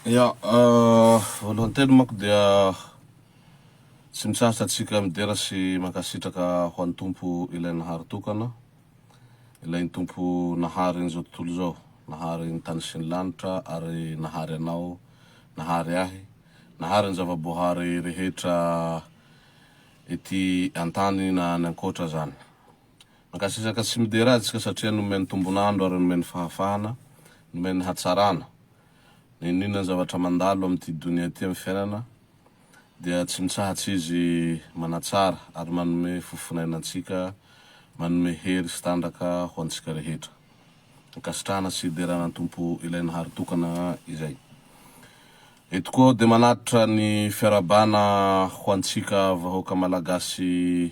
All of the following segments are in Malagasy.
Ya, voalohany telo manko dia tsy mitsarotra atsika midera sy mankasitraka ho an'ny tompo ilay nahary tokana, ilay ny tompo nahary an'izao tontolo zao, nahary ny tany sy ny lanitra ary nahary anao, nahary ahy, nahary ny zavaboahary rehetra ety an-tany na ny ankoatra zany. Mankasitraka tsy midera atsika satria nomeny tombonandro ary nomeny fahafahana, nomeny hatsarana. Ninona zavatra mandalo amin'ity donia ty amin'ny fiainana dia tsy mitsahatsy izy manatsara ary manome fofonainantsika, manome hery sy tandraka ho antsika rehetra. Ankasitrahana sy derana tompo ilay nahary tokana izay. Eto koa dia manatitra ny fiarabana ho antsika vahoaka malagasy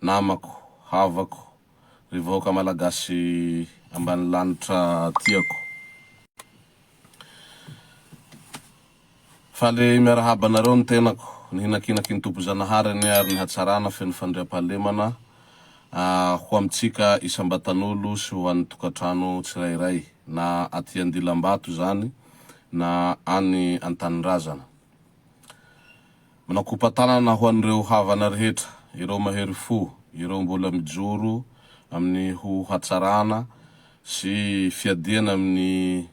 namako, havako, ry vahoaka malagasy ambany lanitra tiako. Faly miarahaba anareo ny tenako, ny hinakinaky ny tompo zanaharany ary ny hatsarana feno fandriam-pahalemana ho amintsika isam-batan'olo sy ho an'ny tokantrano tsirairay na aty Andilam-bato zany na any an-tanindrazana. Manakopatanana ho an'ireo havana rehetra, ireo mahery fo, ireo mbola mijoro amin'ny ho hatsarana sy fiadiana amin'ny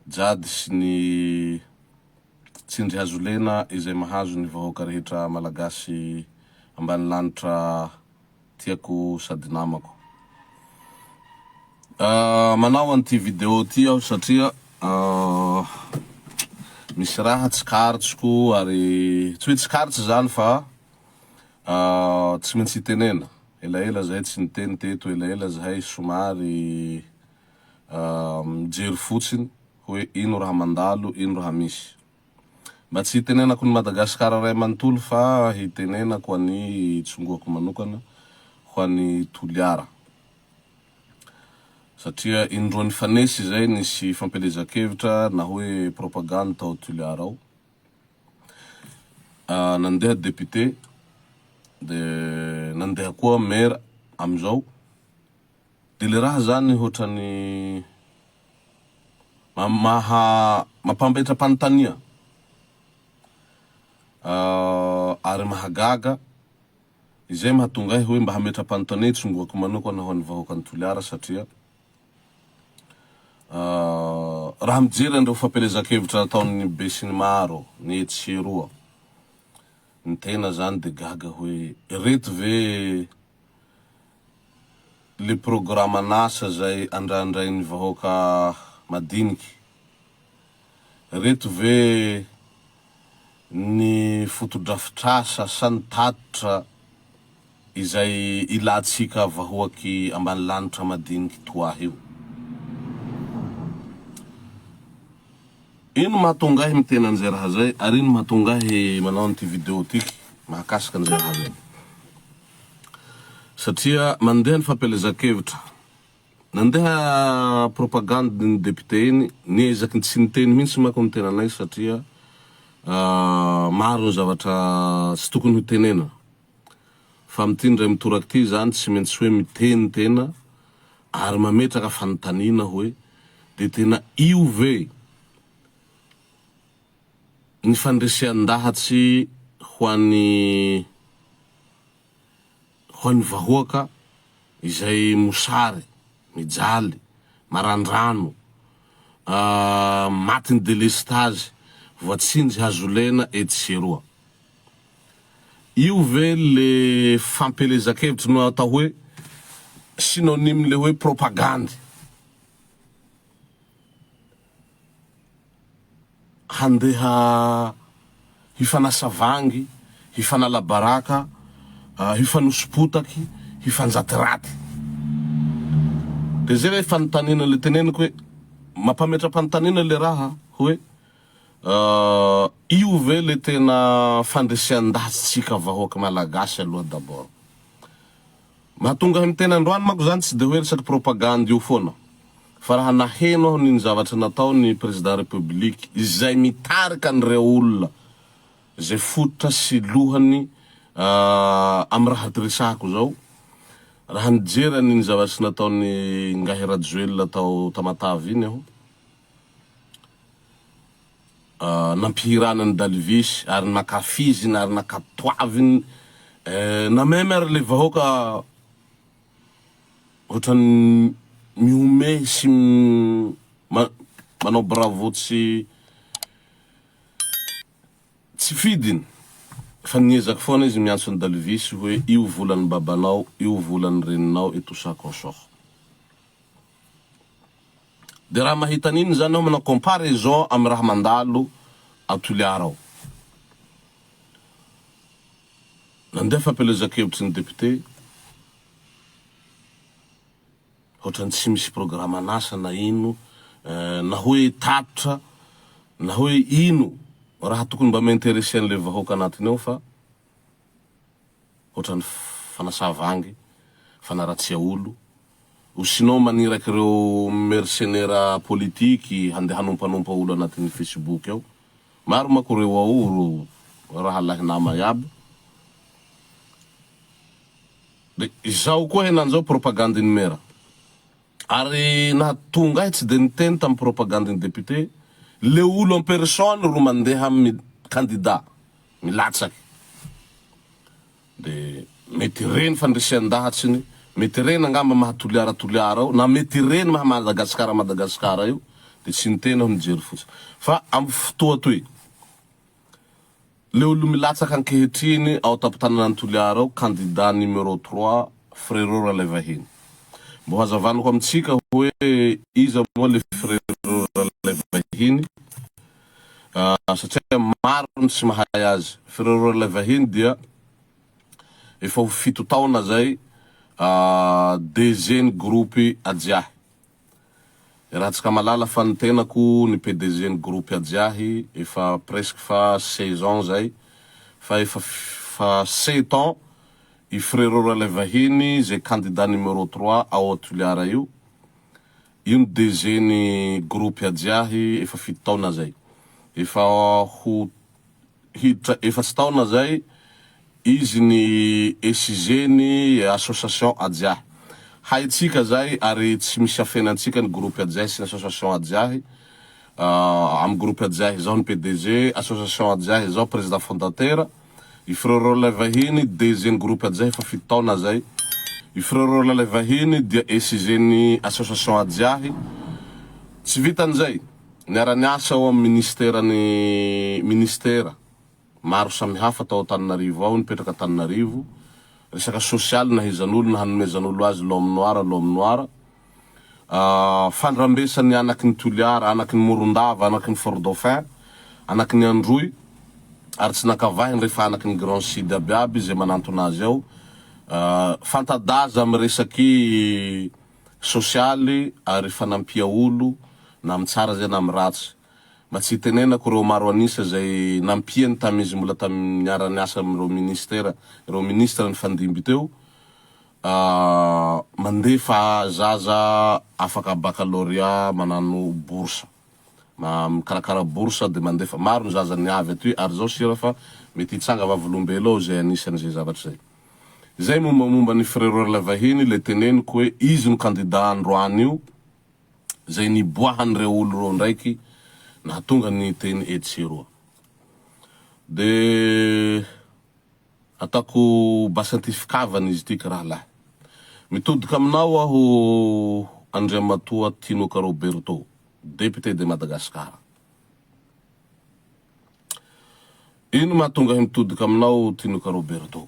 jady sy ny tsindry Rajoelina izay mahazo ny vahoaka rehetra malagasy ambany lanitra tiako sady namako. Manao an'ity video ty aho satria misy raha tsy karitsiko ary tsy hoe tsy karitsy zany fa tsy maintsy hitenena. Elaela zahay tsy niteny teto, elaela zahay somary mijery fotsiny hoe ino raha mandalo, ino raha misy. Mba tsy hitenenako ny Madagascar ray manontolo fa hitenenako an'ny tsongoako manokana ho an'ny toliara. Satria indroany fanesy zay nisy fampelezan-kevitra na hoe propagande tao toliara ao. Nandeha député, de nandeha koa maire amizao. De le raha zany hotrany mampambetra-panontania. Ary mahagaga izay mahatonga ahy hoe mba hametra-panontania tsongoako manokana ho an'ny vahoaka ny toliara satria raha mijery andreo fampelezan-kevitra ataon'ny be sy ny maro, ny etsy roa. Ny tena zany de gaga hoe reto ve le programme an'asa zay andraindrain'ny vahoaka madiniky, reto ve ny fotodrafitrasa sa ny tatitra izay ilatsika vahoaky ambany lanitra madiniky toahy io. Ino mahatonga ahy mitena an'izay raha zay ary ino mahatonga ahy manao an'ity video tiky mahakasika an'izay raha zay. Satria mandeha ny fampelezan-kevitra, nandeha propagande ny député iny, niezaky ny tsy niteny mihitsy mako ny tenanay satria maro ny zavatra tsy tokony ho tenena. Fa mitindray mitoraky ty zany tsy maintsy hoe miteny tena ary mametraka fanontaniana hoe de tena io ve ny fandresean-dahatsy ho an'ny vahoaka izay mosary, mijaly, marandrano, matiny délestage, voatsindry Rajoelina etsy roa. Io ve le fampelezan-kevitra no atao hoe synonyme le hoe propagande handeha hifanasa vangy, hifanala baraka, hifanospotaky, hifanjaty raty. De zay fanontaniana le teneniko hoe mampametra-panontaniana le raha hoe io ve le tena fandresean-dahatsika vahoaka malagasy aloha d'abord. Mahatonga mitena androany mako zany tsy de hoe resaky propagande io foana, fa raha naheno aho ny zavatra natao ny président république izay mitarika an'ireo olona zay fototra sy lohany amy raha tiresahako zao. Raha nijerany ny zavatra nataony ngahy Rajoelina tao Tamatavy iny aho, nampihirana ny dalivisy ary nakafiziny ary nakatoaviny na même ary le vahoaka ohatrany miome sy manao bravo tsy fidiny fa niezaky foana izy miantso ny dalivisy hoe io volan'ny babanao, io volan'ny reninao et tout ça consort. De raha mahita an'iny zany aho manao comparaison amy raha mandalo atoliara ao. Nandeha fampelezakevitry ny député ohatrany tsy misy programme anasa na ino na hoe tapitra na hoe ino raha tokony mba m'intéressé an'le vahoaka anatiny ao fa ohatrany fanasavangy, fanaratsia olo, ou sinon maniraky reo mercenaire politiky handeha hanompanompa olo anatin'ny Facebook ao. Maro mako reo ao raha lahinama iaby. De izao koa henan'izao propagande numera. Ary nahatonga tsy de niteny tamy propagande ny député, le olo en personne ro mandeha candidat, milatsaky. De mety reny fandrisian-dahatsiny, mety reny angamba mahatoliara ao, na mety reny maha Madagascar io, de tsy niteny aho mijery fotsy. Fa amy fotoa toy, le olo milatsaky ankehitriny ao tapitanana Toliara ao, candidat numéro 3, frérot Rajaoelina. Mbo hazavanako amitsika hoe iza moa le frérot Rajaoelina, satria maro tsy mahay azy. Frérot Rajaoelina dia efa ho 7 taona zay DG-ny groupe Ajiahy. Raha tsika malala fa ny tenako ny PDG-ny groupe Ajiahy efa presque fa 16 ans zay, fa efa 7 ans i frérot Rajaoelina zay candidat numéro 3 ao Toliara io. Io ny DG-ny groupe Ajiahy efa 7 taona zay. Efa ho hiditra 4 taona zay izy ny SG-ny association Ajiahy. Haitsika zay ary tsy misy afenantsika ny groupe Ajiahy sy association Ajiahy. Amy groupe Ajiahy zao ny PDG, association Ajiahy zao président fondateur. I frérot Rajaoelina DG-ny groupe Ajiahy efa 7 taona zay. I frérot Rajaoelina dia SG-ny association Ajiahy. Tsy vitan'izay, niara-niasa ao amy ministera maro samihafa tao Antananarivo ao, nipetraka Antananarivo. Resaka social nahizan'olo na hanomezan'olo azy l'homme noir. Fandrambesany anaky ny Toliara, anaky ny Morondava, anaky ny Fort Dauphin, anaky ny Androy, ary tsy nakavahiny rehefa anaky ny Grand Sud abiaby zay manantona azy ao. Fantadaza amy resaky sosialy ary fanampia olo na amy tsara zay na amy ratsy. Mba tsy tenenako reo maro anisa zay nampiany tamizy mbola tamy niara-niasa amy reo ministra ny fandimby teo, mandefa zaza afaka baccalauréat manano bourse, mikarakara bourse de mandefa maro ny zaza niavy aty, ary zao sira fa mety hitsanga vavolombelo ao zay anisan'izay zavatry zay. Zay momba ny frérot Rajaoelina le teneniko hoe izy ny candidat androany io zay niboahany reo olo reo ndraiky nahatonga ny teny etseroa. De atako basantifikavany izy tiky raha lahy. Mitodiky aminao aho Andriamatoa Tinoka Roberto, député de Madagascar. Ino mahatonga mitodiky aminao Tinoka Roberto?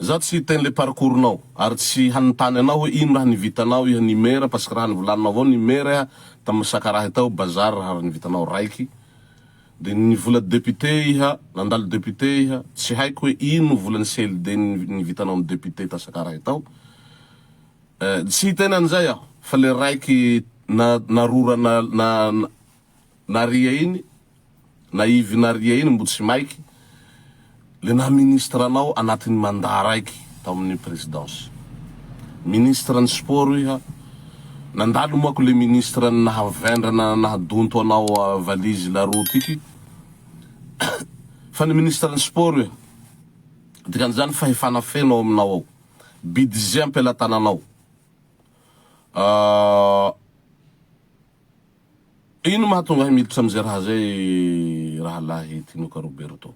Zaho tsy teny le parcours-nao, ary tsy hanontany anao hoe ino raha nivitanao iha numera, parce que raha nivolaninao avao numera iha tamy sakaraha tao bazar raha nivitanao raiky. De nivola député iha, nandalo député iha, tsy haiko hoe ino volany CLD nivitanao amy député ta sakaraha tao. Tsy tena an'izay aho, fa le raiky narora na ria iny, naivy na ria iny mbo tsy maiky. Le na ministre anao anatin'ny mandat raiky tao amin'ny présidence. Ministre ny sport iha, nandalo moako le ministre nahavendra nahadonto anao valise la roue tiky. Fa ny ministre ny sport iha, dikan'izany fahefana feno aminao ao, budget ampelantananao. ino mahatonga himilitra amizay raha zay rahalahy Tinoka Roberto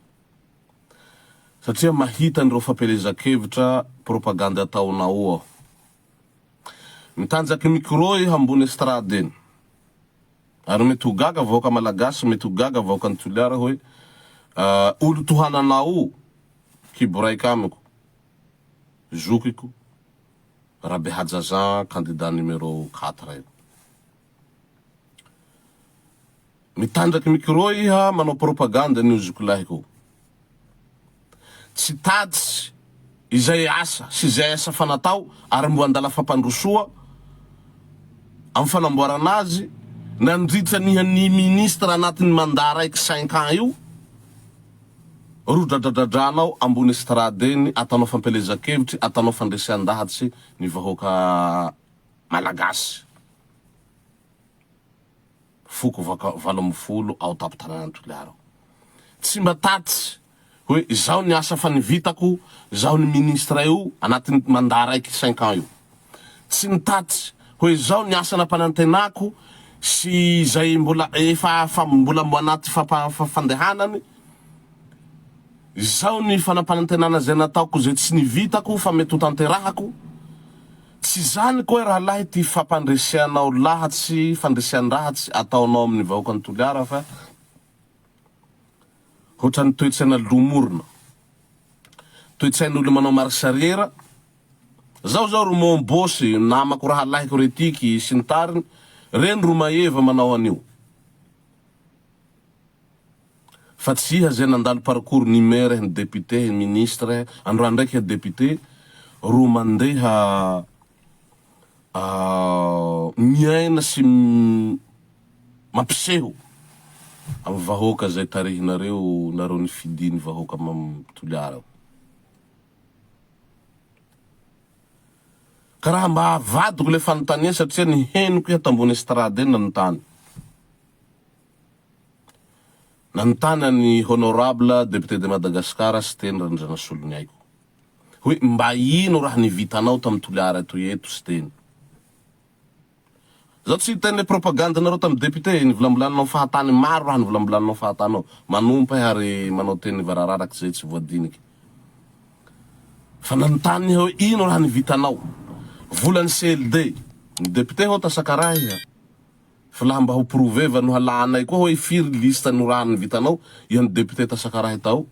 satria mahita nireo fampelezan-kevitra propaganda ataonao aho mitanjaky micro iha ambony estrade eny ary mety ho gaga vahoaka malagasy mety ho gaga vahoaka ny toliara hoe olo tohananao kiboraika amiko zokiko Rabe Hajazan candidat numéro 4 io mitanjaky micro iha manao propaganda ny zokolahiko tsy taditsy izay asa sy izay asa fanatao ary mbo andala fampandrosoa am fanamboarana azy nandritra ny ministre anatin'ny mandat raiky 5 ans io rodradradradraanao ambony estrade eny atanao fampelezan-kevitry atanao fandresean-dahatsy ny vahoaka malagasy foko valo amby folo ao tapitanana toliara tsy mba tatsy hoe zao ny asa fa nivitako zao ny ministre io anatin'ny mandat raiky 5 ans io tsy nitatsy hoe zao ny asa nampanantenako sy zay mbola mbola mbo anaty fandehanany zao ny fanampanantenana zay nataoko zay tsy nivitako fa mety ho tanterahako tsy zany koa raha lahy ty fampandreseanao lahatsy fandresean-drahatsy ataonao amin'ny vahoaka ny toliara fa hotrany toetsaina lomorona toetsain'olo manao marsariera zao ro mombosy namako raha lahiko retiky sy ny tariny reny ro maeva manao anio fa tsy iha zay nandalo parcours ny maire ny député ny ministre andro andraiky député ro mandeha miaina sy mampiseho am vahoaka zay tarihinareo nareo ny fidiny vahoaka toliara karaha mba avadiko le fanontania satria ny henoko iha tambony estrade eny nanontany nanontany ny honorable député de Madagascar Siteny RANJATOELINA hoe mba ino raha nivitanao tam toliara eto Siteny zao tsy teny propaganda nareo tam député nivolambolanao fahatany maro raha nivolambolanao fahatanao manompa ary manao teny varararaky zay tsy voadiniky fa nanontany hoe ino raha nivitanao volany CLD ny député ho tasakaraha iha fa laha mba ho proveva no halanay koa hoe firy lista no raha nivitanao iha ny député tasakaraha tao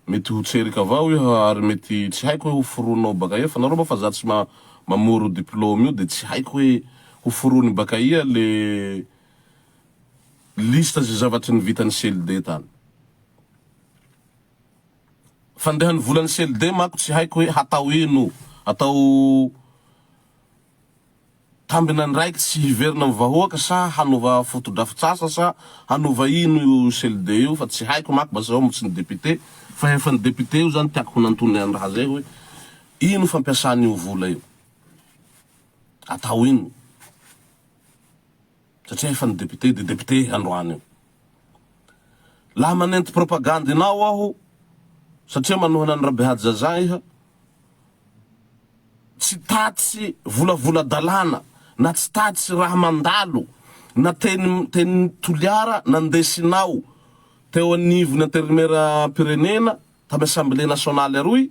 mety ho tserika avao iha ary mety tsy haiko hoe ho foronao baka iha fa nareo mba fa za tsy mamoro diplôme io de tsy haiko hoe ho forony baka ia le lista zay zavatry nivitany CLD tany fandehan'ny volany CLD mako tsy haiko hoe hatao ino atao tambina ny raiky tsy hiverina amin'ny vahoaka sa hanova fotodrafitsasa sa hanova ino io CLD io fa tsy haiko mako basa ao tsy ny député fa efa ny député io zany tiako nantony any raha zay hoe ino fampiasan'io vola io atao ino satria efa ny député de député androany io laha manenty propaganda inao aho satria manohana ny Rabe Hajazan iha tsy tatsy volavola dalana na tsy tatsy raha mandalo na teny toliara nandesinao teo anivony interimera pirenena tamy assemblée nationale aroy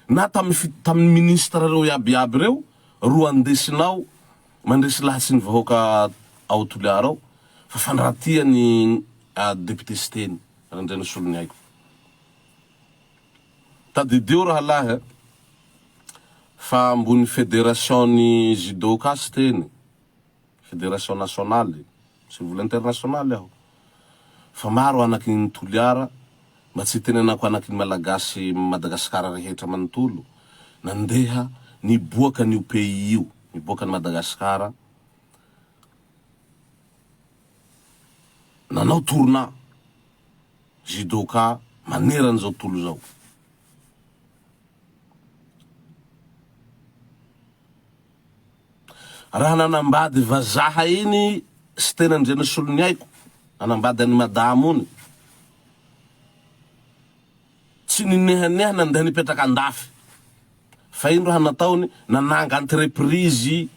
na tamy ministre reo iabiaby reo ro andesinao mandresy lahatsy ny vahoaka ao toliara ao fa fanratia ny député Siteny RANJATOELINA tadidio raha lahy fa ambony fédération ny judoka Siteny fédération nationale sy vola internationale aho fa maro anaky ny toliara mba tsy tenenako anaky ny malagasy Madagascar rehetra manontolo nandeha niboaka n'io pays io niboaka ny Madagascar nanao tourna judoka manerana zao tolo zao raha nanambady vazaha iny Siteny RANJATOELINA nanambady any madamo ony tsy ninehaneha nandeha nipetraka andafy fa ino raha nataony nananga entreprise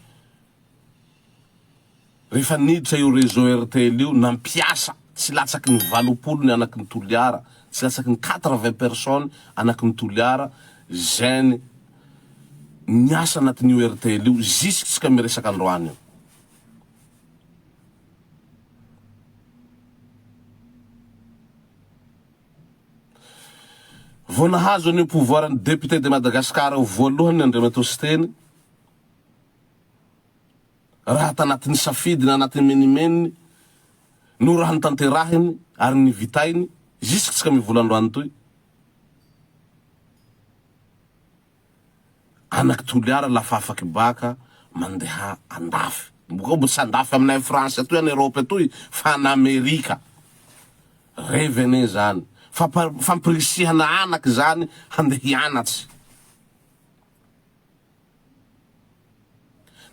rehefa niditra io réseau RTL io nampiasa tsy latsaky ny 80 ny anaky ny toliara, tsy latsaky ny 80 personnes anaky ny toliara zany niasa anatin'io RTL io jusqu'à miresaka androany io. Vao nahazo ny pouvoir ny député de Madagascar voalohany Andrianatoa Siteny, raha tanatin'ny safidiny anatin'ny menimeniny no raha nitanterahiny ary nivitainy jusqu'à mivolandroany toy anaky toliara lafa afaky baka mandeha andafy. Mbo tsy andafy aminay France atoy any Europe atoy fa an Amerika revene zany fampirisihana anaky zany handeha hianatsy.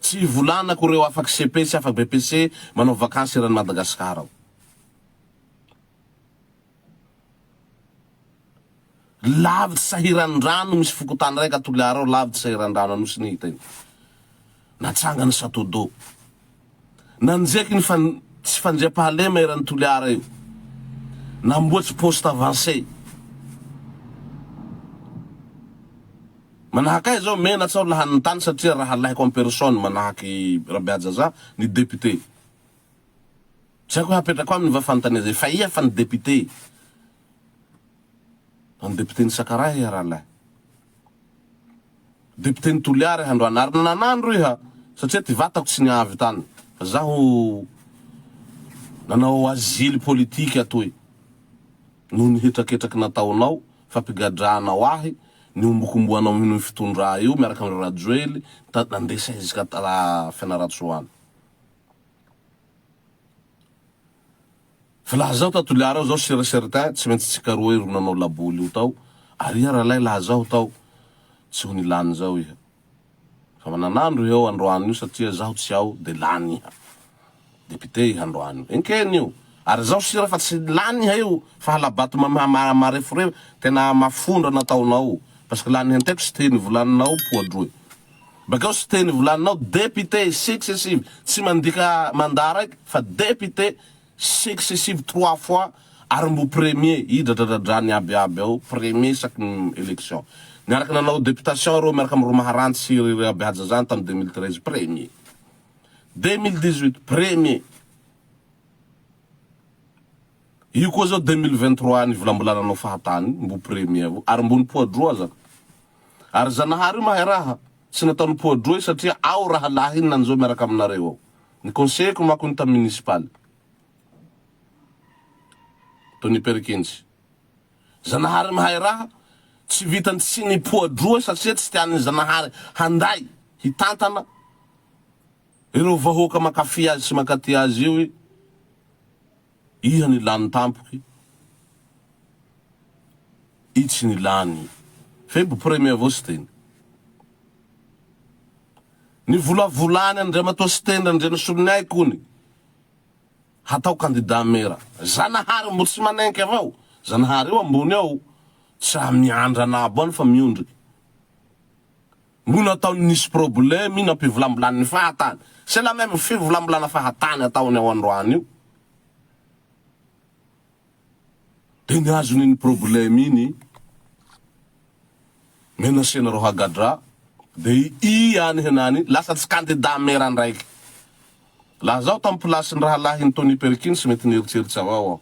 Tsy volanako reo afaky CP sy afaky BPC manao vakansy rany Madagascar ao. Lavitsy sahiran-drano misy fokotany raiky atoliara ao, lavitsy sahiran-drano anosy ny hitany. Natsangany Satodo. Nanjeky ny tsy fanjam-pahalema eran'ny toliara io. Namboatsy poste avancé. Manahakay zao menatsy ao laha nitany satria raha laiko en personne manahaky Rabiajaza ny député. Tsy haiko hapetrako aminy vafantany zay fa ia fa ny député. Ny député ny Sakarahy raha lahy. Député ny toliara handroany ary nanandro iha satria ty vatako tsy niavy tany. Fa zaho nanao asile politique atoy. No nihetraketraky nataonao fampigadranao ahy ny ombokomboanao mino fitondra io miaraka amin'ny Rajoely nandesa izika Fanirisoa. Fa laha zaho tatoliara ao zao certain tsy maintsy tsikaroa ro nanao laboly io tao ary raha lay laha zaho tao tsy ho nilany zao iha. Fa mananandro eo androany io satria zaho tsy ao de lany iha. Député iha androany io. Enkeny io. Ary zaho sira fa tsy lany iha io fa halabato marefo tena mafondra nataonao. Parce que lany henteko Siteny volaninao poadroe. Bakao Siteny volaninao député successive tsy mandika mandat raiky fa député successive 3 fois ary mbo premier idradradradrany abiaby ao premier chaque élection. Niaraka nanao députation reo miaraka amin'ny Maharantsy Rabiaja zany tam 2013 premier. 2018 premier. Io koa zao 2023 ny volambolananao fahatany mbo premier avao ary mbo ny poadroa zaka. Ary Zanahary mahay raha tsy nataony poadroa satria ao raha lahy iny nanzo miaraka aminareo ao. Ny conseiller-ko mako ny tam municipal. Tony Perkins. Zanahary mahay raha tsy vitany tsy ny poadroa satria tsy tiany Zanahary handay hitantana ireo vahoaka makafy azy sy makaty azy io iha ny lany tampoky i tsy ny lany fe mbo premier avao Siteny. Ny volavolany Andriamatoa Siteny RANJATOELINA ny hatao candidat mera. Zanahary mbo tsy manenky avao. Zanahary io ambony ao tsy miandra nabo fa miondriky. Mbo nataony nisy problème ina mpivolambolany ny fahatany. C'est la même fivolambolana fahatany ataony ao androany io. De niazony ny problème iny menacena ro hagadra de i any henany lasa tsy candidat mera ndraiky. Laha zaho tam place ny raha lahy ny Tony Perkins mety nieritseritsy avao.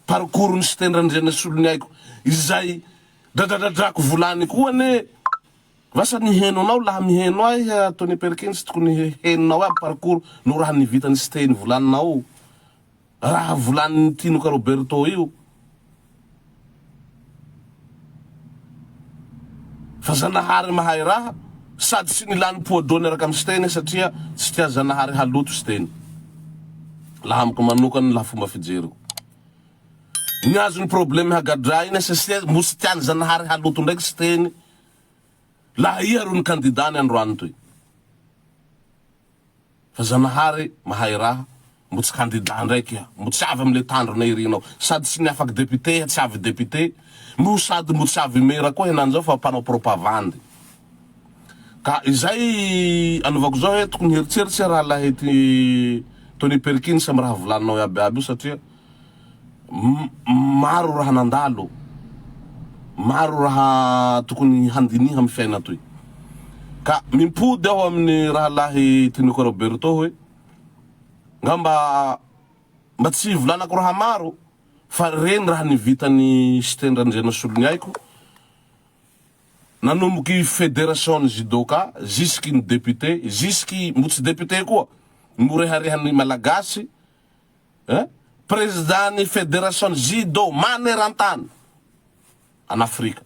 Parcours ny Siteny RANJATOELINA izay dadradradrako volany koa ne vasa ny henonao laha miheno ahy Tony Perkins tokony henonao aby parcours no raha nivitany Siteny volaninao raha volany Tinoka Roberto io. Fa Zanahary mahay raha sady tsy nilany poadroa niaraka amin'ny Siteny satria tsy tia Zanahary haloto Siteny. Laha amiko manokany laha fomba fijeriko. Niazo ny problème hagadra iny satria mbo tsy tiany Zanahary haloto ndraiky Siteny. Laha iha ro ny candidat ny androany toy. Fa Zanahary mahay raha mbo tsy candidat ndraiky iha. Mbo tsy avy amile tandrona irinao. Sady tsy ny afaky député, tsy avy député. Mbo sady mbo tsy avy mera koa henan'izao fa mpanao propagande. Ka izay anaovako zao hoe tokony heritseritsy raha lahy ty Tony Perkins amy raha volaninao iabiaby io satria maro raha nandalo, maro raha tokony handiniha amy fiaina toy. Ka mimpody aho amin'ny raha lahy Tinoko Roberto hoe ngamba mba tsy volanako raha maro fa reny raha nivitany Siteny RANJATOELINA nanomboky fédération judoka jusky ny député, jusky motsy député koa moreharihan'ny Malagasy, président ny fédération judo manerantany an Afrika.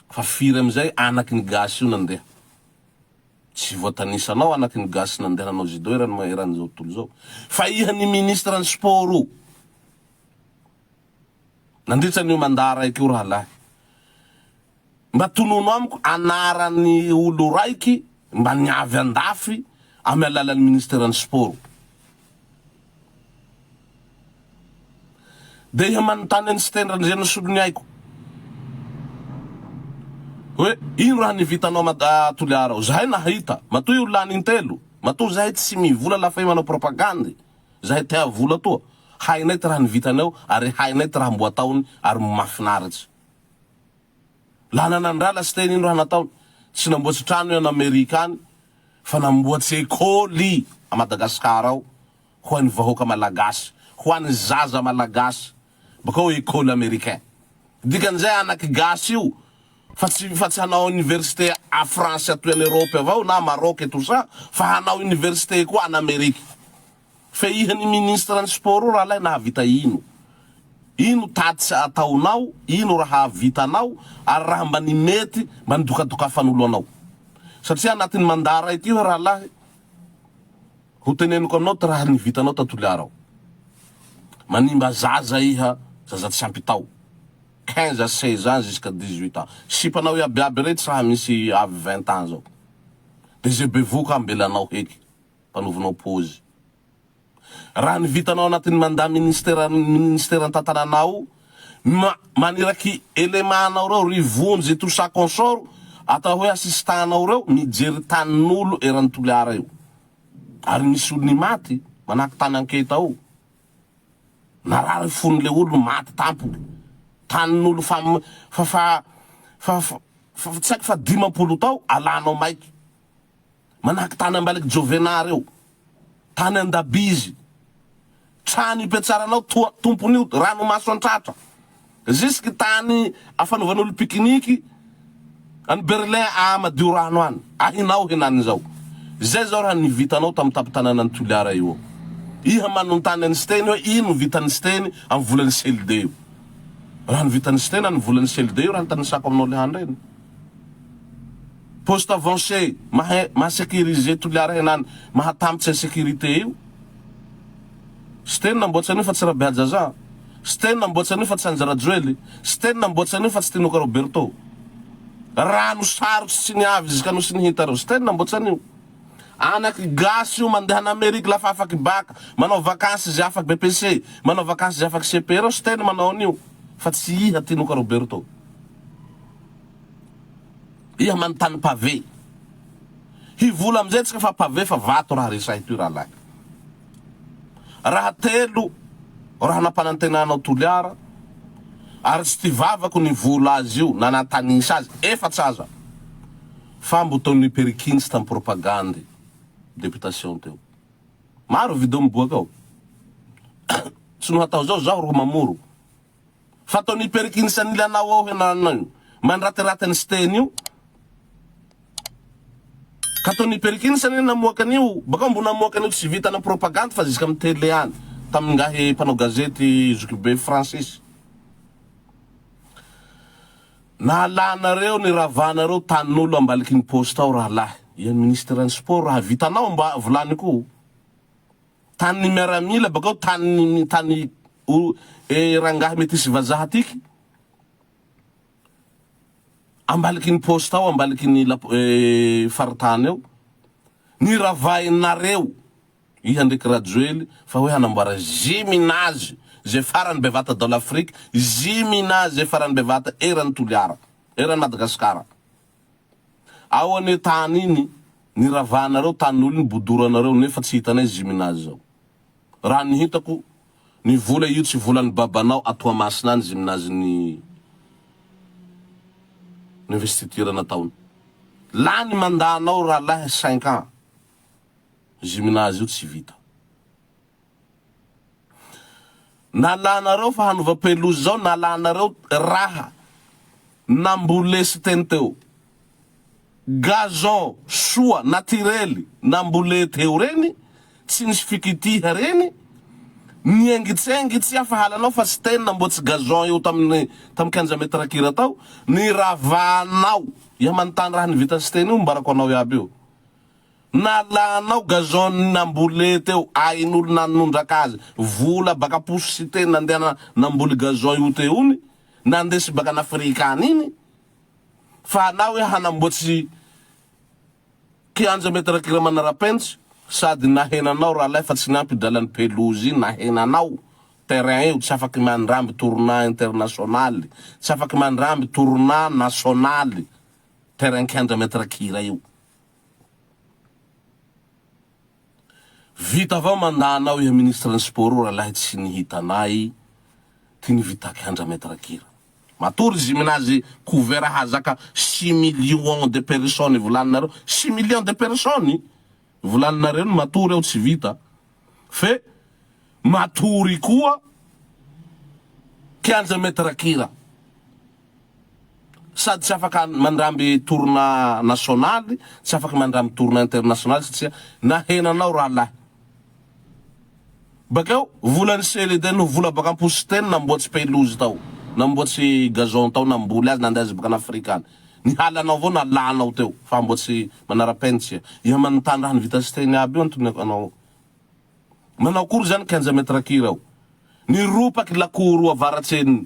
Fa firy amizay anaky ny Gasy io nandeha. Tsy voatanisanao anaky ny Gasy nandeha nanao judo eran'izao tontolo zao. Fa iha ny ministre ny sport io. Nandritsan'io mandat raiky io raha lahy. Mba tonono amiko anaran'ny olo raiky mba niavy andafy amy alalan'ny ministère ny sport. De iha manontany any Siteny RANJATOELINA hoe ino raha nivitanao Toliara. Zahay nahita matoy io lany intelo, matoy zahay tsy mivola lafa i manao propagandy, zahay tea vola toa. Hainay ty raha nivitanao ary hainay ty raha mbo ataony ary mafinaritsy. La nanandrala Siteny ino raha nataony, tsy namboatsy trano io Amerikany fa namboatsy école a Madagascar ao ho an'ny vahoaka Malagasy, ho an'ny zaza Malagasy, bakao école américain. Dikan'izay anaky Gasy io fa tsy hanao université a France atoy Europe avao na Maroc et tout ça, fa hanao université koa an Amerika. Fe iha ny ministre ny sport raha lay nahavita ino? Ino tatsy ataonao, ino raha vitanao, ary raha mba ni mety mba nidokadokafan'olo anao. Satria anatin'ny mandat raiky io raha lahy, ho teneniko aminao ty raha nivitanao Toliara. Manimba zaza iha, zaza tsy ampy tao. 15 à 16 ans jusqu'à 18 ans. Sipanao iabiaby reto saha misy avy 20 ans zao. De ze bevoka ambelanao heky, panovanao pôzy. Raha nivitanao anatin'ny mandat ministère an-tantananao, maniraky elemanao reo, rivonjy tout ça consort, atao hoe assistanao reo, mijery tanin'olo eran'ny Toliara io. Ary misy olo ni maty, manaky tany anketa ao. Narary fon'le olo maty tampoky. Tanin'olo tsy fa 10 tao, alanao maiky. Manaky tany ambaliky Jovenary eo, tany Andabizy. Trano ipetsaranao tompon'io ranomaso antratra. Jusky tany afanaovan'olo pikiniky an Berlin madio rano any. Ahinao henany zao. Zay zao raha nivitanao tamy tapitanana ny Toliara io. Iha manontany any Siteny hoe ino vitan'ny Siteny amy volany CLD io. Raha nivitan'ny Siteny amy volany CLD io raha nitanisako aminao le handreny. Poste avancé, maha-sécuriser Toliara henany, mahatamitsy ny sécurité io. Siteny namboatsy an'io fa tsy Rabehajaza. Siteny namboatsy an'io fa tsy Rajoely. Siteny namboatsy an'io fa tsy Tinoko Roberto. Rano sarotsy tsy niavy izy ka no sy nihita reo. Siteny namboatsy an'io. Anaky Gasy io mandeha an'Amerika lafa afaky baka, manao vakansy zay afaky BPC, manao vakansy zay afaky CP reo. Siteny manao an'io fa tsy iha Tinoko Roberto. Iha manontany pavé. Hivola amizay tsika fa pavé fa vato raha resahy toy raha lahy. Raha telo raha nampanantenanao Toliara, ary tsy ty vavako ny vola azy io nanatanisa azy efatsy aza. Fa mbo Tony Perkins tam propagandy députation teo. Maro video miboaka ao. Tsy no hatao zao zaho ro mamoro. Fa Tony Perkins anilanao ao henanao manratiraty ny Siteny io. Ka Tony Perkins any namoaka an'io, baka mbo namoaka an'io tsy vita na propagande fa ziska amy télé any, tamy ngahy mpanao gazety Zokibe Francis. Nahalanareo ny ravanareo tanin'olo ambaliky ny poste ao raha lahy. Iha ministre ny sport raha vitanao mba volany ko. Tany miaramila bakao tany rangahy mety sy vazaha tiky. Ambaliky ny poste ao, ambaliky ny faritany eo. Ny ravainareo, iha ndraiky Rajoely, fa hoe hanamboara gymnase, zay farany bevata dans l'Afrique, gymnase zay farany bevata eran'ny Toliara, eran'ny Madagascar. ao ane tany iny ni ravanareo tan'olo ny bodoranareo nefa tsy hitanay ziminazy zao raha ny hitako ny vola io tsy volan'ny babanao atoa masina ny ziminazy ny investiture nataony lany mandanao raha lahy 5 ans ziminazy io tsy vita nalanareo fa hanova pelouse zao nalanareo raha nambolesy teny teo gazon soa naturely nambole teo reny tsy nisy fikitiha reny niengitsengitsy afa halanao fa tsy teny namboatsy gazon io tamin'ny kanja metrakira tao ny ravanao iha manontany raha ny vita sy teny io mbarako anao iaby io nalanao gazon nambole teo ain'olo nanondraka azy vola baka posy sy teny nandeha namboly gazon io teo ony nandesy baka n'Afrikany iny fa anao iha hanamboatsy kianja metrakira manarapentsy sady nahenanao raha lay fa tsy nampy dalan'ny pelouse iny nahenanao terrain io tsy afaky mandramby tournant international tsy afaky mandramby tournant national terrain kianja metrakira io vita avao mandanao iha ministre ny sport raha lahy tsy nihitanay ty nivita kianja metrakira matory ziminazy couvert hazaka 6 millions de personnes volaninareo 6 millions de personnes volaninareo matory eo tsy vita fe matory koa kianja metrakira sady tsy afaka mandramby tournant national tsy afaka mandramby tournant international satria nahenanao raha lahy bakeo volany seleden vola baka ampositeny namboatsy pelouse tao namboatsy gazon tao namboly azy nandeha baka n'Afrikany ny halanao avao nalanao teo fa amboatsy manarapentsy iha manontany raha ny vita sy teny aby io antony anao manao kory zany kianja metrakira ao ny ropaky lakoro avaratseny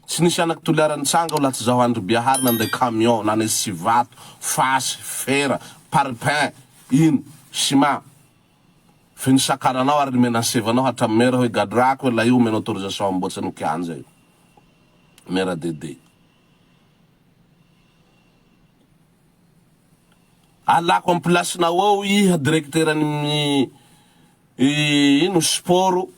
tsy nisy anaky toliarany tsanga laha tsy zaho Andry Bihary nandeha camion nane sivato fasy fera parpaing ino ciment feny sakaranao ary menasevanao hatramera hoe gadrako hoe la io mena autorisation amboatsy ano kianja io mera dede alako am placenao ao iha directeurany ino sport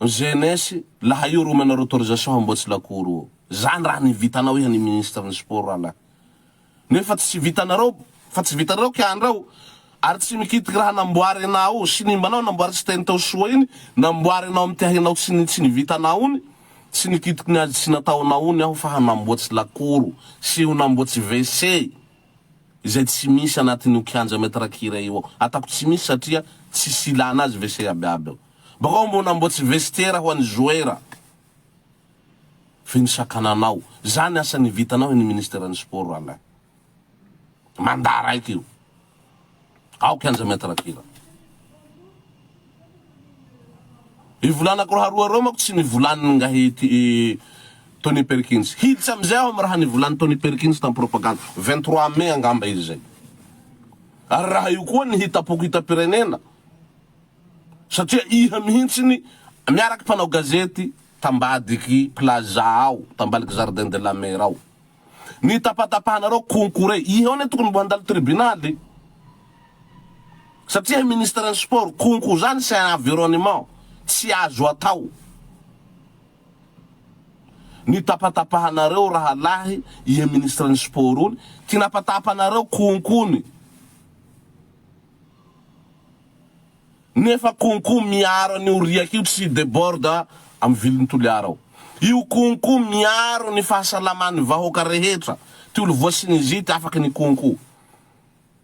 jeunesse laha io ro mena autorisation amboatsy lakoro zany raha ny vitanao iha ny ministre ny sport ala nefa tsy vitanareo fa tsy vitanareo kiandrao ary tsy mikitiky raha namboarinao sy nimbanao namboary tsy teny tao soa iny namboarinao am tiahinao tsy ny vitanao ony tsy nikitiky ny azy tsy nataonao ony aho fa hanamboatsy lakoro sy ho namboatsy WC izay tsy misy anatin'io kianja metrakira io atako tsy misy satria tsy silana azy WC abiaby ao bakao mbo namboatsy vestiaire ho an'ny joueur feny sakananao zany asa ny vitanao ny ministère ny sport ala manda raiky io ao kianja metrakira ivolanako raha roa mako tsy nivolaniny ngahy Tony Perkins hilitsy amizay aho raha nivolany Tony Perkins tam propagande 23 mai angamba izy zay ary raha io koa ny hitapoko hitapirenena satria iha mihitsiny miaraky mpanao gazety tambadiky plaza ao tambaliky jardin de la mer ao ny tapatapahanareo concours iha ao ne tokony mbo andalo tribunaly satria ministre ny sport concours zany c'est un environnement tsy azo atao ny tapatapahanareo raha lahy iha ministre ny sport ony ty napatapanareo konkony nefa konko miaro ny uriaky io tsy deborda am viliny toliara ao io konko miaro ny fahasalamany vahoaka rehetra ty olo voasinizity afaky ny konko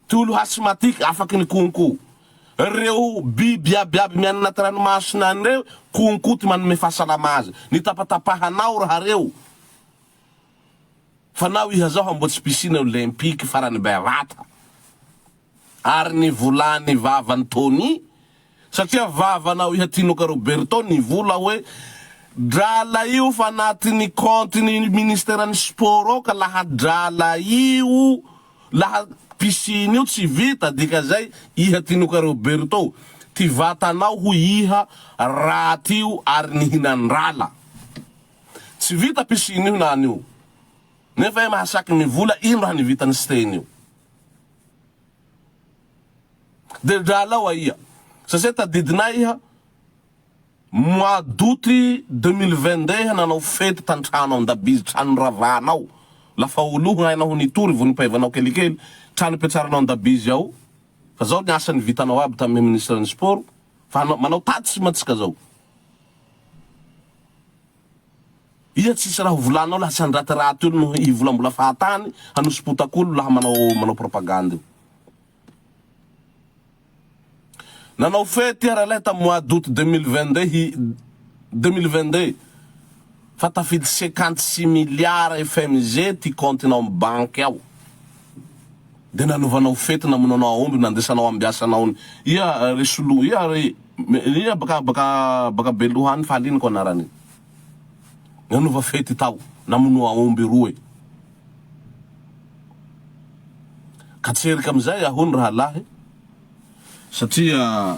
ty olo asthmatique afaky ny konko reo biby abiaby mianana anaty ranomasina reo konko ty manome fahasalama azy ny tapatapahanao raha reo fa nao iha zao amboatsy piscine olympique farany bevata ary ny volany vavany Tony satria vavanao iha Tinoka Roberto ny vola hoe drala io fa anatiny compte ny ministère ny sport ao ka laha drala io laha piscine io tsy vita dika zay iha Tinoka Roberto ty vatanao ho iha raty io ary nihinandrala tsy vita piscine io nany io nefa mahasaky mivola ino raha nivitany Siteny io. De dralao ia satria tadidinay iha mois d'août 2022 nanao fety tantrano andabizy trano ravanao lafa oloho hainao nitory vo nipaivanao kelikely trano petsaranao andabizy ao fa zao ni asa nivitanao aby tamin'ny ministre ny sport fa manao tatsy matsika zao ia tsisy raha volanao laha sandraty olo no ivolambola fahatany hanospotakolo laha manao propagande io. Nanao fety raha ta mois d'août 2022 fa tafidy 56 milliards FMG ty comptenao amin'ny banky ao. De nanovanao fety namonanao aomby nandesanao ambiasanao ia resolo ia baka belohany faliny ko anarany. Nanova fety tao namono aomby roe. Katserika amizay ahony raha lahy satria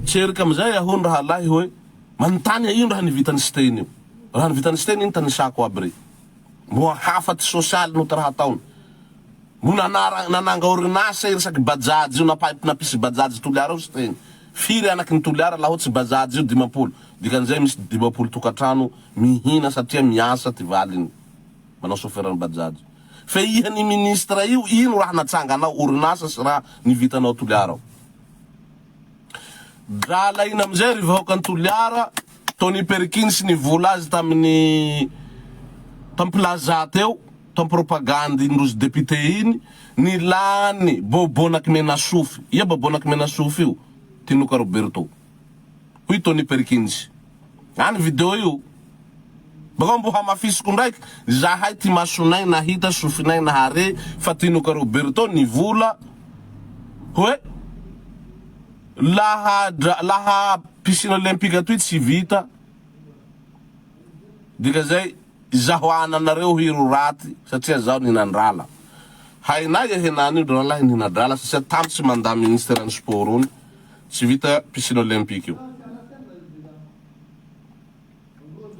tserika amizay ahony raha lahy hoe manontany ino raha nivitany Siteny io. Raha nivitany Siteny ino tanisako aby rey. Mbo hafaty sosialy no raha taony. Muna nananga orinasa resaky bajaji io napisy bajaji toliara io Siteny. Firy anaky ny toliara laha ohatsy bajaji io 50. Dikan'izay misy 50 tokatrano mihina satria miasa ty valiny. Manao soferany bajaji. Fe iha ni ministra io ino raha natsanganao orinasa sy raha nivitanao toliara. Drala ina amizay rivahoaka ny toliara Tony Perkins sy nivola azy tamin'ny plaza teo tam propagande indrozy député iny nilany bobonaky menasofy. Ia bobonaky menasofy io Tinuka Roberto. Hui Tony Perkins. Any video io. Baka mbo hamafisiko ndraiky zahay ty masonay nahita sofinay nahare fa Tinuka Roberto nivola hoe laha piscine olympique atoy tsy vita. Dika zay zaho ananareo hiro raty satria zaho ninandrala. Hainay henany io dralahy ninandrala satria tam tsy manda ministère ny sport ony tsy vita piscine olympique io.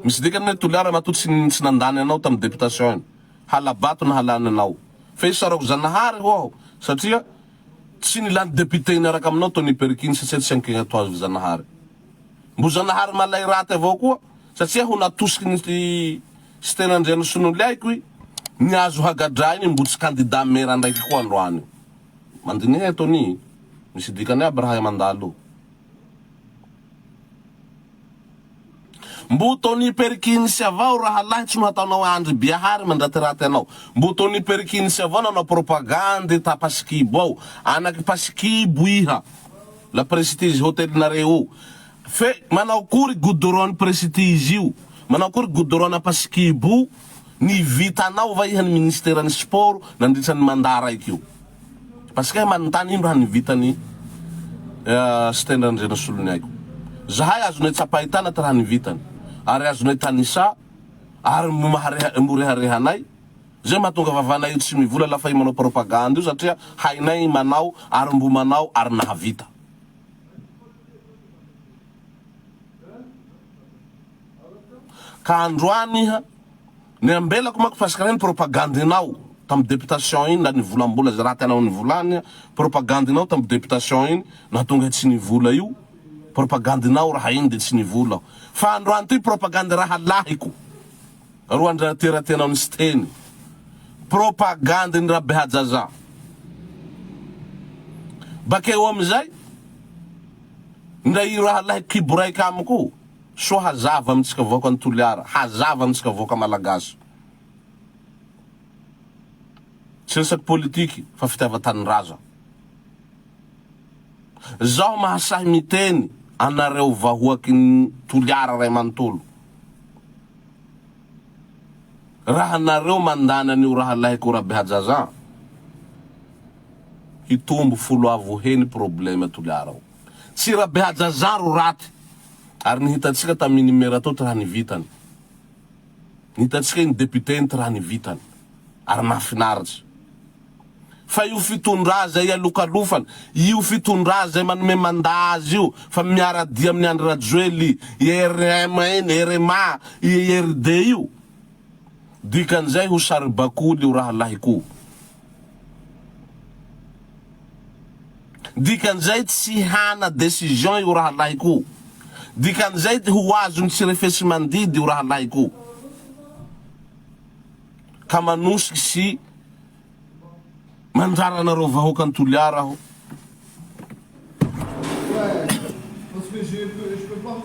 Misy dikany toliara matoto tsy nandany anao tam députation iny. Halabato na halany anao. Fe isarako Zanahary ho satria tsy nilany député niaraka aminao Tony Perkins satria tsy ankegna to azy Zanahary. Mbo Zanahary malay raty avao koa satria ho natosiky ny Siteny Andrianasolonaiko niazo hagadra iny mbo tsy candidat maire ndraiky koa androany. Mandinihe Tony misy dikany aby raha mandalo. Mbo Tony Perkins avao raha lahy tsy nataonao Andry Bihary mandratiraty anao. Mbo Tony Perkins avao nanao propagande ta Pasikibo ao. Anaky Pasikibo iha. La prestige hotelinareo. Fe manao kory goudron prestige io. Manao kory goudron Pasikibo ni vitanao va iha ny ministère ny sport nandritra ny mandara io. Parce que manontany ino raha ny vitany Siteny Andrianasolonaiko. Zahay azonay tsapahitana ty raha ny vitany. Ary azonay tanisa ary moreharehanay zay mahatonga vavanay io tsy mivola lafa i manao propagande io satria hainay manao ary mbo manao ary nahavita. Ka androany iha ny ambelako mako paskarainy propagandinao tam députation iny na nivolambola zay raha tyanao nivolany propagandinao tam députation iny nahatonga tsy nivola io propagandinao raha iny de tsy nivola. Fa androany ty propagande raha lahiko roandrateratenao ny Siteny propagande ny rabehajaza. Bakeo amizay ndra i raha lahiko kibo raiky amiko so hazava amitsika voaka ny toliara, hazava amitsika voaka Malagasy. Tsy resaky politiky fa fitiavatany raza. Zaho mahasahy miteny anareo vahoaky ny toliara ray manontolo. Raha nareo mandana an'io raha lahiko rabehajaza hitombo folo avo heny problème toliara ao. Tsy rabehajaza ro raty. Ary nihitatsika tamin'ny numero atao ty raha ny vitany. Nihitatsika iny député iny ty raha ny vitany. Ary mahafinaritsy. fa io fitondra zay alokalofana io fitondra zay manome mandazy io fa miaradia amin'ny Andry Rajoely RMA IRD io dikan'izay ho sary bakoly io raha lahiko dikan'izay tsy hana décision io raha lahiko dikan'izay ho azony tsy refesy mandidy io raha lahiko ka manosiky sy manjara anareo vahoaka antoliara aho. Parce que je peux pas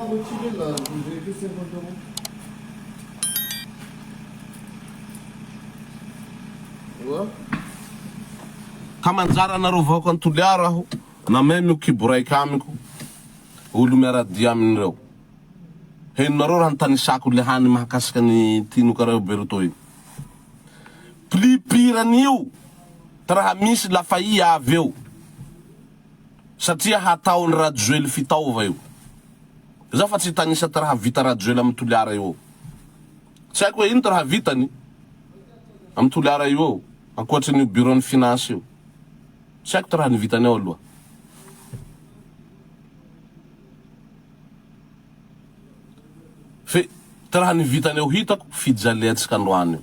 retirer là, j'ai que 50 euros. Ouais. Ka manjara anareo vahoaka antoliara aho na meme kibo raiky amiko olo miaradia amin'ireo henonareo raha ntanisako le hany mahakasika ny tinokareo berotoy plipiran'io raha misy lafa i avy eo satria hataony Rajoely fitaova io za fa tsy tanisa raha vita Rajoely amin'ny toliara io tsy haiko hoe ino raha vitany amin'ny toliara io ankoatran'io bureau ny finance io tsy haiko raha ny vitany ao aloha fe raha ny vitany ao hitako fijaliatsika androany io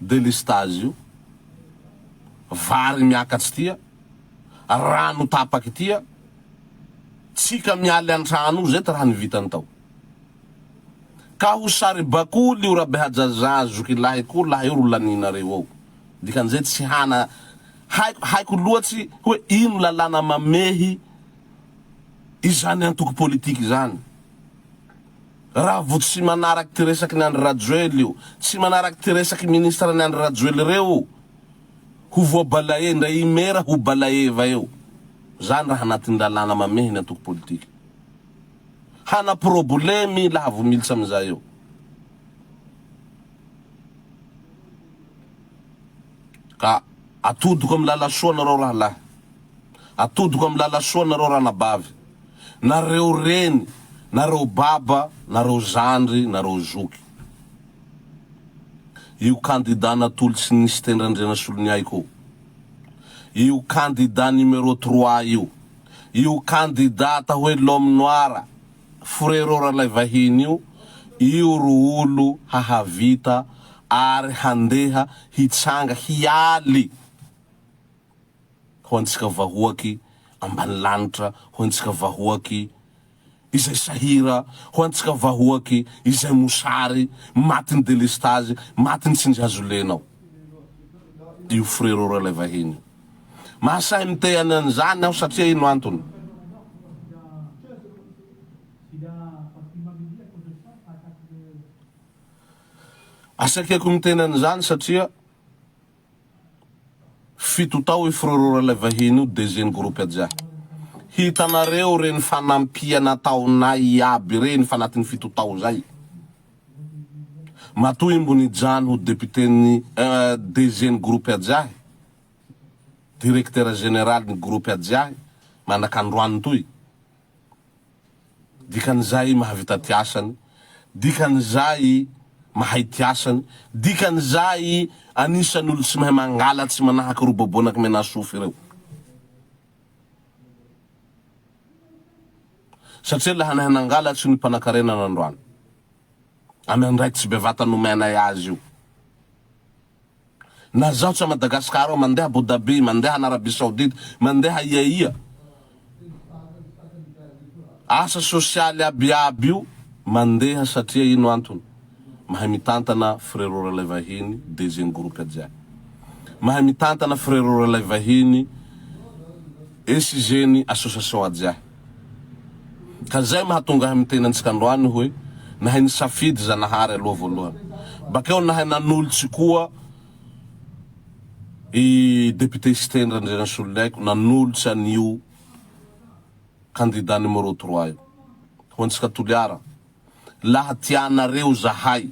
delistage io vary miakatsy tia rano tapaky tia tsika mialy antrano zay raha ny vitany tao ka ho sary bakoly io rabe hajazazoky lahy ko lahy io rolaninareo ao dikan'izay tsy hana haiko loatsy hoe ino lalàna mamehy izany antoko politiky zany raha vo tsy manaraky ty resaky ny Andry Rajoely io tsy manaraky ty resaky ministra ny Andry Rajoely reo ho voabalaye ndra imera ho balayeva eo zany raha anatin'ny lalàna mamehy ny antoko politiky hana problemy laha vo militsy amizay eo ka atodiko amy lalasoa nareo raha lahy atodiko amy lalasoa nareo ranabavy nareo reny nareo baba nareo zandry nareo zoky io candidat natolotsy ny Siteny RANDRIANASOLONAIKO io candidat numéro 3 io candidat hoe l'homme noir frère ralay vahiny io ro olo hahavita ary handeha hitsanga hialy ho antsika vahoaky ambany lanitra ho antsika vahoaky izay sahira ho antsika vahoaky izay mosary matiny delistage matiny tsinjazolenao io frère ralay vahiny mahasahy mitehany an'izany aho satria ino antony asakeko miteny an'izany satria fito tao i frère ralay vahiny io deuxième groupe aja hitanareo reny fanampiana taonay aby reny fa anatiny fito tao zay matoy imbony jany ho député ny deuxième groupe ajahy directeur général ny groupe ajahy manakandroany toy dikan'izay mahavita tiasany dikan'izay mahay tiasany dikan'izay anisan'olo tsy mahay mangalatsy manahaky robobonaky menasofy reo satria laha nahay nangalatsy ny mpanakarena nandroany amy andraiky tsy bevata nomenay azy io na zaho tsy Madagascar mandeha Abu Dhabi mandeha an'Arabie Saoudite mandeha ia asa sosialy abiaby io mandeha satria ino antony mahay mitantana frère ralay vahiny deuxième groupe aja mahay mitantana frère ralay vahiny SGN association aja ka zay mahatonga mitena antsika androany hoe nahay ny safidy zanahary aloha voalohany bakeo nahay nanolotsy koa i député Siteny RANDRIANASOLONAIKO nanolotsy an'io candidat numéro 3 io ho antsika toliara laha tianareo zahay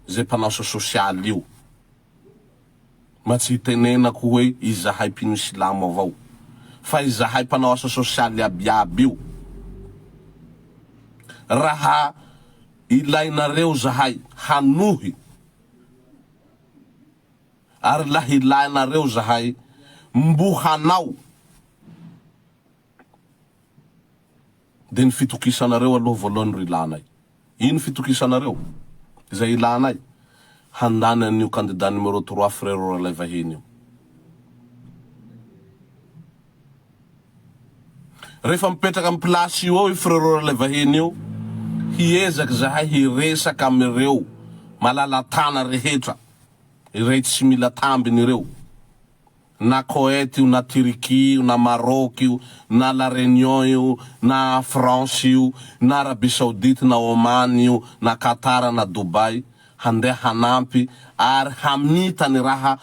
zay mpanao sosialy io ma tsy hitenenako hoe izahay mpino silamo avao fa izahay mpanao asa sosialy abiaby io raha ilainareo zahay hanohy ary lahilahinareo zahay mbo hanao de ny fitokisanareo aloha voalohany ro ilanay. Ino fitokisanareo? Izay ilanay handany an'io candidat numéro 3 frère Roland vahiny io. Rehefa mipetraka amin'ny plasy io ao i frère Roland vahiny io, hiezaky zahay hiresaka amireo malalatana rehetra, ireo tsy mila tambiny ireo. Na Koet io, na Turquie io, na Maroc io, na La Réunion io, na France io, na Arabie Saoudite, na Oman io, na Qatar, na Dubai, handeha hanampy ary hamita ny raha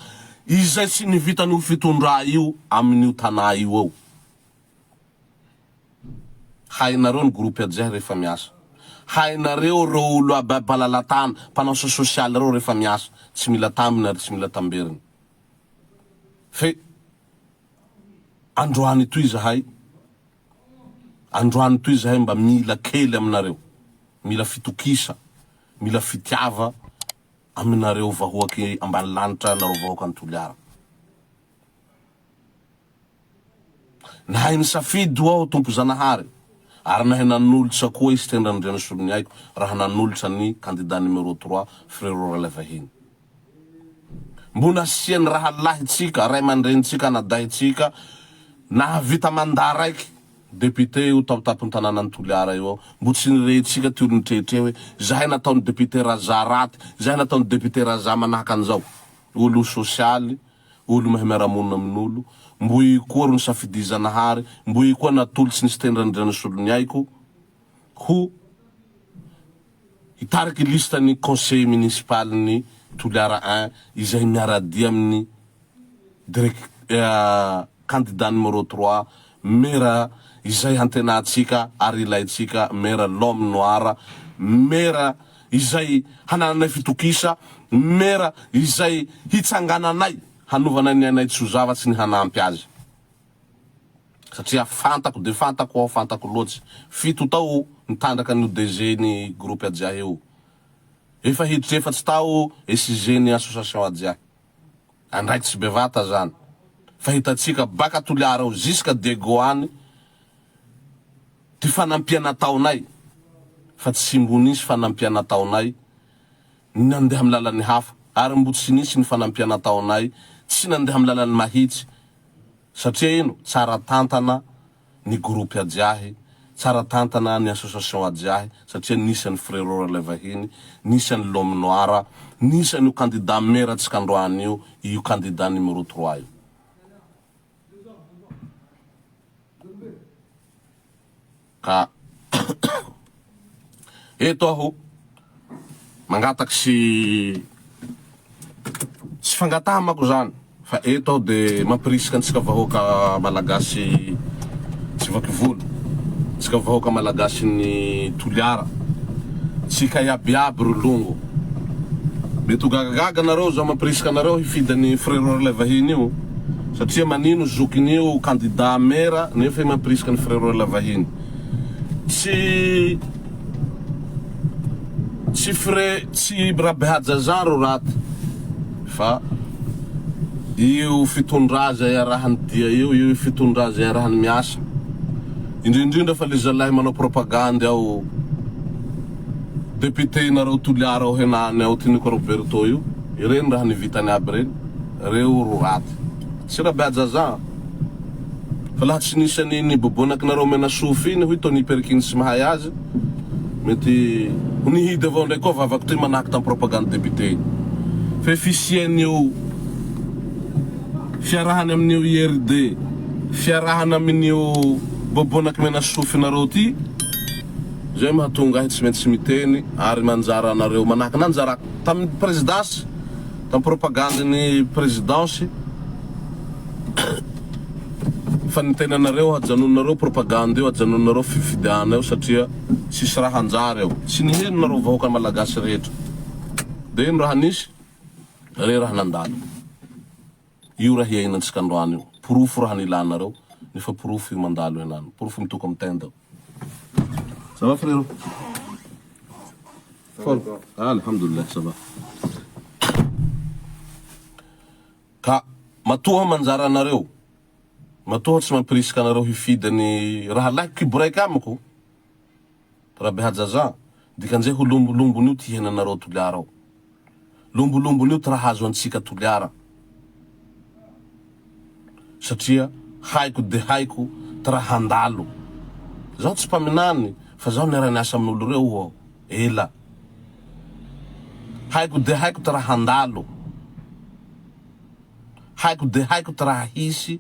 izay tsy nivitany ho fitondra io amin'io tanà io ao. Hainareo ny groupe ajahy rehefa miasa. Hainareo reo olo ababalalatana, mpanao sosialy reo rehefa miasa, tsy mila tambiny ary tsy mila tamberiny. Fe androany toy zahay mba mila kely aminareo, mila fitokisa, mila fitiava aminareo vahoaky ambany lanitra nareo vahoaky antoliara. Nahay ny safidy ao tompo Zanahary, ary nahay nanolotra koa izy tendra RANDRIANASOLONAIKO raha nanolotra ny candidat numéro 3 frère Roland vahiny. Mbo nasiany raha lahitsika, ray aman-drenitsika nadahitsika, nahavita mandat raiky député io tapitapin'ny tanàna Antoliara io ao. Mbo tsy nirehitsika ty olo nitrehitre hoe zahay nataony député Rajaraty, zahay nataony député Raja manahaka an'izao. Olo sosialy, olo mahay miara-monina amin'olo, mbo io koa ro nisafidy Zanahary, mbo io koa natolotsy ny siteny RANDRIANASOLONAIKO ho hitariky listany conseil municipal ny Toliara 1 izay miaradia amin'ny candidat numéro 3 mera izay hantenatsika ary ilaitsika mera l'homme noir, mera izay hananay fitokisa, mera izay hitsangananay hanovanay ny anay tsy ho zavatsy ny hanampy azy. Satria fantako loatsy fito tao nitandraka ny DG ny groupe ajahy io. Efa hiditra efatsy tao SG ny association ajahy. Andraiky tsy bevata zany. Fa hitatsika baka Toliara ao jusqu'à Degoany ty fanampiana taonay. Fa tsy mbo nisy fanampiana taonay nandeha amin'ny lalan'ny hafa, ary mbo tsy nisy ny fanampiana taonay tsy nandeha amin'ny lalan'ny mahitsy. Satria ino? Tsara tantana ny groupe ajahy, tsara tantana ny association ajahy, satria nisany frère Roland vahiny, nisany l'homme noir, nisany io candidat mera tsika androany io candidat numéro 3 io. Ka eto aho mangataky sy fangataha mako zany, fa eto aho de mampirisika antsika vahoaka Malagasy tsy vaky volo, tsika vahoaka Malagasy ny Toliara, tsika iabiaby ro longo. Mety ho gagagaga nareo zao mampirisika anareo hifidany frère Roland vahiny io, satria manino zokin'io candidat mera nefa mampirisika ny frère Roland vahiny. Tsy rabehajajan ro raty, fa io fitondraza iarahany dia io fitondraza iarahany miasa. Indrindrindra fa le zalahy manao propagande ao député nareo Toliara ao henany ao Tiniko Roberto io, ireny raha nivitany aby reny, reo ro raty. Tsy rabehajajan. Fa laha tsy nisany ny bobonaky nareo mena sofy iny, hoy Tony Perkins tsy mahay azy, mety nihidy avao ndraiky koa vavaky toy manahaky tamin'ny propagande député. Fe fisian'io fiarahany amin'io IRD, fiarahany amin'io bobonaky mena sofy nareo ty, zay mahatonga ahy tsy maintsy tsy miteny ary manjara anareo manahaky nanjara tamin'ny présidence, tamin'ny propagande ny présidence. Fa nitena nareo hajanonareo propagande io, hajanonareo fifidiana io, satria sisy raha anjara io. Tsy niheno nareo vahoaka Malagasy rehetra. De ino raha nisy? Re raha nandalo. Io raha iainantsika androany io. Porofo raha nilanareo, nefa porofo io mandalo henany. Porofo mitoko amin'ny tenda. Ça va frérot? Alhamdulillah, ça va. Ka matoa manjara anareo. Matoa tsy mampirisika anareo hifidany raha lahy kiboraiky amiko. Raha behajaza. Dikan'izay ho lombolombon'io ty henanareo toliara ao. Lombolombon'io ty raha azo antsika toliara. Satria haiko de haiko ty raha handalo. Zaho tsy mpaminany fa zaho niara-niasa amin'olo reo ao. Ela. Haiko de haiko ty raha handalo. Haiko de haiko ty raha hisy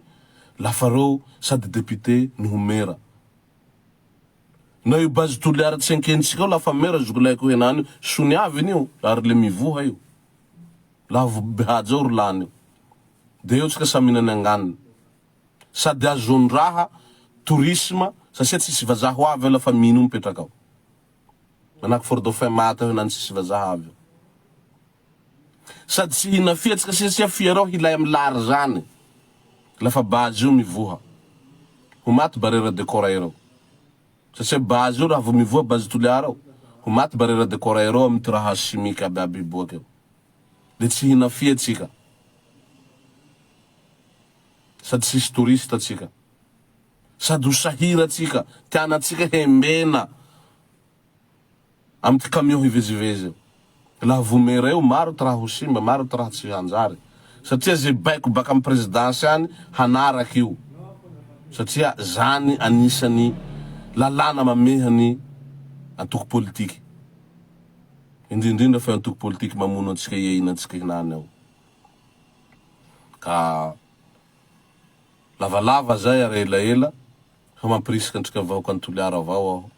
lafa reo sady député no mera. Na io bazy toliara tsy ankentsika ao lafa mera zokolaiko henany sony avy io ary le mivoha io. Laha behaja ao Roland io. De eo tsika saminany anganiny. Sady azondraha tourisme satria tsisy vazaha ho avy lafa mino mipetraka ao. Manahaky fort dauphin mata henany tsisy vazaha avy. Sady tsy hina fia tsika sisia fia rao hilay amy lary zany. Lafa bazy io mivoha. Ho maty barera décorairao. Satria bazy io raha vo mivoha bazy toliara ao. Ho maty barera décorairao amy ty raha chimique aby boaka eo. De tsy hina fia tsika. Sady tsisy touriste tsika. Sady ho sahira tsika. Tiana tsika hembena. Amy ty camion hivezivezy eo. Laha vomera eo maro ty raha ho simba, maro ty raha tsy hanjary. Satria ze baiko baka amy présidence any hanaraky io. Satria zany anisany lalàna mamehany antoko politiky. Indrindrindra fa antoko politiky mamono antsika iaina antsika hinany ao. Ka lavalava zay ary elaela fa mampirisika antsika vahoaka antoliara avao aho.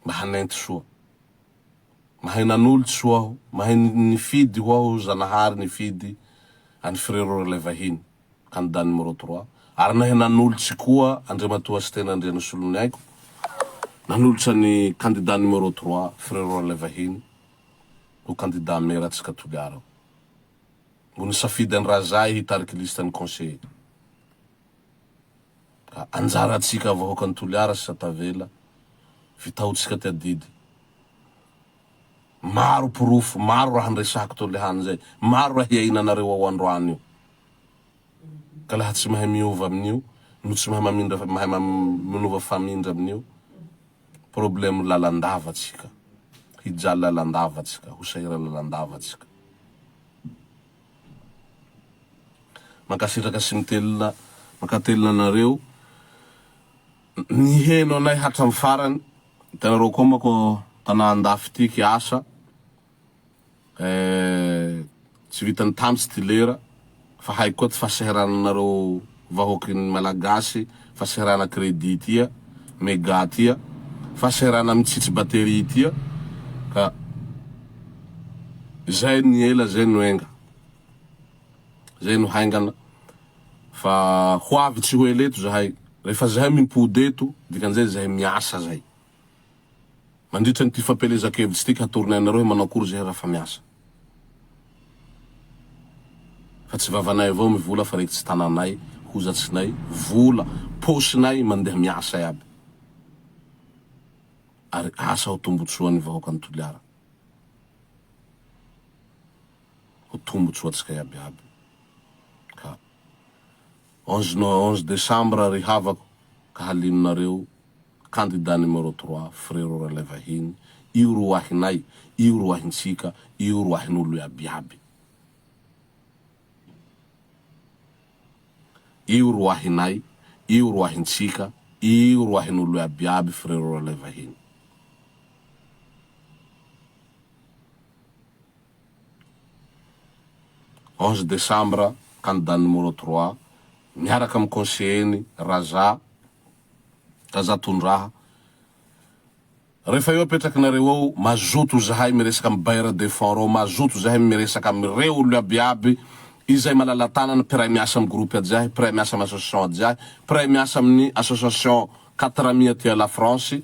Mba hanenty soa. Mahay nan'olo tsy soa aho. Mahay nifidy ho aho Zanahary nifidy any frérot le vahiny. Candidat numéro 3. Ary nahay nan'olo tsy koa Andriamatoa Siteny RANDRIANASOLONAIKO. Nan'olo tsany candidat numéro 3 frérot le vahiny. Ho candidat maire atsika toliara. Mbola safidy any razay hitariky listany conseiller. Ka anjara atsika vahoaka ny toliara sy satavela. Vitahotsika ty adidy. Maro porofo, maro raha andresahako to lehany zay. Maro raha hiainanareo ao androany io. Ka laha tsy mahay miova amin'io, no tsy mahay manova famindra amin'io, problème lalandava tsika. Hijaly lalandava tsika, hosahira lalandava tsika. Makasiraka sy mitelina, makatelina nareo. Niheno anay hatramy farany. Tanareo koa mako tanà andafy tiky asa. Tsy vitany tamitsy ty lera. Fa haiko koa ty fahasahirananareo vahoaky ny Malagasy, fasahirana crédit tia, méga tia, fasahirana mitsitsy batterie tia. Ka zay ny ela, zay no enga. Zay no haingana. Fa hoavy tsy hoe leto zahay. Rehefa zahay mimpody eto, dikan'izay zahay miasa zay. Mandritra ny ty fampelezakevitsy tiky hatoronay manao akory zahay raha fa miasa. Fa tsy vavanay avao mivola fa reky tsy tananay, hozatsinay, vola, posinay mandeha miasa iaby. Ary asa ho tombotsoa ny vahoaka ny toliara. Ho tombotsoa tsika iaby iaby. Ka 11 décembre ry havako ka halininareo candidat numéro 3 frérot le vahiny. Io ro ahinay, io ro ahintsika, io ro ahin'olo iaby iaby. Io ro ahinay, io ro ahintsika, io ro ahin'olo iaby iaby frérot le vahiny. « 11 décembre, candidat numéro 3, miaraka amy conseiller-ny Raja tondraha. Rehefa eo apetraky nareo ao, mazoto zahay miresaky amy bailleur de fonds reo, mazoto zahay miresaky amy reo olo iaby iaby, izay malalatanana, piray miasa amy groupe adjahy, piray miasa amy association adjahy, piray miasa amin'ny association 400 ty à la France,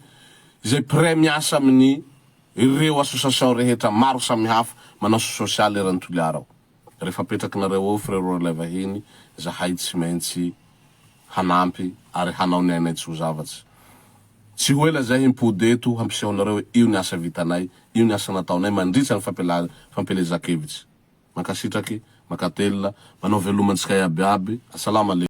izay piray miasa amin'ny ireo association rehetra maro samihafa manao social eran-toliara ao. Rehefa apetraky nareo ao frérot le vahiny, zahay tsy maintsy hanampy ary hanao ny ainay tsy ho zavatsy. Tsy hoe la zay impody eto hampisehoanareo io ni asa vitanay, io ni asa nataonay mandritra ny fampelezakevitsy. Makasitraky, makatelina, manao velomantsika iaby aby. Assalamu alaikum.